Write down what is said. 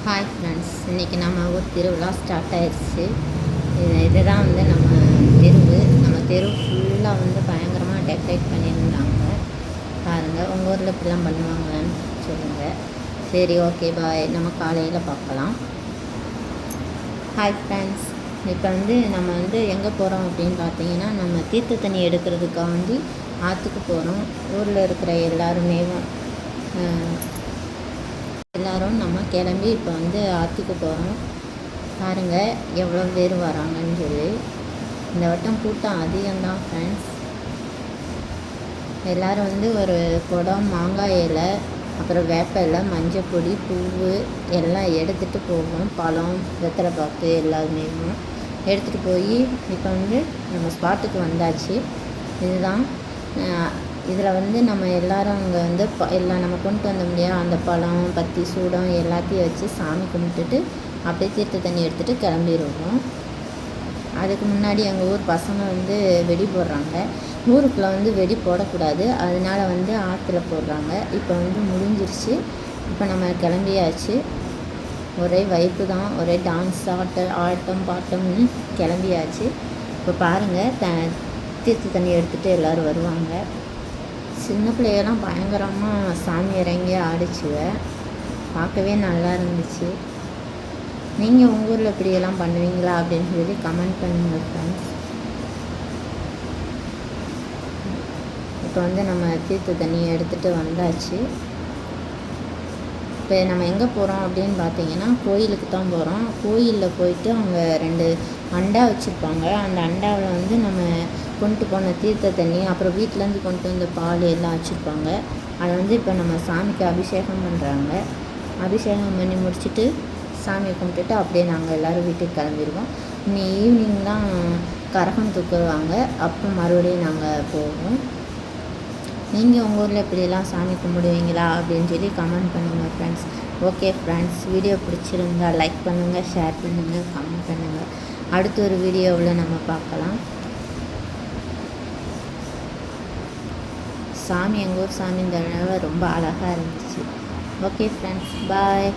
Hi friends, இன்றைக்கி நம்ம ஊர் திருவிழா ஸ்டார்ட் ஆயிடுச்சு. இதுதான் வந்து நம்ம தெரு ஃபுல்லாக வந்து பயங்கரமாக டெக்கரேட் பண்ணியிருந்தாங்க. பாருங்கள், உங்கள் ஊரில் இப்படிலாம் பண்ணுவாங்களான்னு சொல்லுங்கள். சரி, ஓகே, பாய். நம்ம காலையில் பார்க்கலாம். ஹாய் ஃப்ரெண்ட்ஸ், இப்போ வந்து நம்ம வந்து எங்கே போகிறோம் அப்படின்னு பார்த்தீங்கன்னா, நம்ம தீர்த்த தண்ணி எடுக்கிறதுக்காண்டி ஆற்றுக்கு போகிறோம். ஊரில் இருக்கிற எல்லாரும் நம்ம கிளம்பி இப்போ வந்து ஆற்றுக்கு போகிறோம். பாருங்கள் எவ்வளோ பேர் வராங்கன்னு சொல்லி. இந்த வட்டம் கூட்டம் அதிகம்தான் ஃப்ரெண்ட்ஸ். எல்லோரும் வந்து ஒரு குடம் மாங்காய் இலை, அப்புறம் வேப்ப இலை, மஞ்சள் பொடி, பூவு எல்லாம் எடுத்துகிட்டு போவோம். பழம், வெத்தலை பாக்கு எல்லாருமே எடுத்துகிட்டு போய் இப்போ வந்து நம்ம ஸ்பாட்டுக்கு வந்தாச்சு. இதுதான் இதில் வந்து நம்ம எல்லோரும் அங்கே வந்து எல்லாம் நம்ம கொண்டு வந்தோம் இல்லையா, அந்த பழம், பத்தி, சூடம் எல்லாத்தையும் வச்சு சாமி கும்பிட்டுட்டு அப்படியே தீர்த்த தண்ணி எடுத்துகிட்டு கிளம்பிடுவோம். அதுக்கு முன்னாடி எங்கள் ஊர் பசங்க வந்து வெடி போடுறாங்க. ஊருக்குள்ளே வந்து வெடி போடக்கூடாது, அதனால வந்து ஆற்றுல போடுறாங்க. இப்போ வந்து முடிஞ்சிருச்சு. இப்போ நம்ம கிளம்பியாச்சு. ஒரே வைப்பு தான், ஒரே டான்ஸ், ஆட்டம் பாட்டம்னு கிளம்பியாச்சு. இப்போ பாருங்கள், தீர்த்த தண்ணி எடுத்துகிட்டு எல்லோரும் வருவாங்க. சின்ன பிள்ளையெல்லாம் பயங்கரமாக சாமி இறங்கி ஆடிச்சுவ. பார்க்கவே நல்லா இருந்துச்சு. நீங்கள் உங்கள் ஊரில் இப்படியெல்லாம் பண்ணுவீங்களா அப்படின்னு சொல்லி கமெண்ட் பண்ணுங்கள் ஃப்ரெண்ட்ஸ். இப்போ வந்து நம்ம தீர்த்த தண்ணியை எடுத்துகிட்டு வந்தாச்சு. இப்போ நம்ம எங்கே போகிறோம் அப்படின்னு பார்த்தீங்கன்னா, கோயிலுக்கு தான் போகிறோம். கோயிலில் போயிட்டு அவங்க 2 அண்டா வச்சுருப்பாங்க. அந்த அண்டாவில் வந்து நம்ம கொண்டு போன தீர்த்த தண்ணி, அப்புறம் வீட்டிலேருந்து கொண்டு வந்த பால் எல்லாம் வச்சுருப்பாங்க. அதை வந்து இப்போ நம்ம சாமிக்கு அபிஷேகம் பண்ணுறாங்க. அபிஷேகம் பண்ணி முடிச்சுட்டு சாமியை கும்பிட்டுட்டு அப்படியே நாங்கள் எல்லோரும் வீட்டுக்கு கிளம்பிடுவோம். இன்னி ஈவினிங் தான் கரகம் தூக்குவாங்க. அப்போ மறுபடியும் நாங்கள் போவோம். நீங்கள் உங்கள் ஊரில் இப்படியெல்லாம் சாமி கும்பிடுவீங்களா அப்படின்னு சொல்லி கமெண்ட் பண்ணுங்கள் ஃப்ரெண்ட்ஸ். ஓகே ஃப்ரெண்ட்ஸ், வீடியோ பிடிச்சிருந்தா லைக் பண்ணுங்கள், ஷேர் பண்ணுங்கள், கமெண்ட் பண்ணுங்கள். அடுத்த ஒரு வீடியோவில் நம்ம பார்க்கலாம். சாமி எங்கள் ஊர் சாமி இந்த ரொம்ப அழகாக இருந்துச்சு. ஓகே ஃப்ரெண்ட்ஸ், பாய்.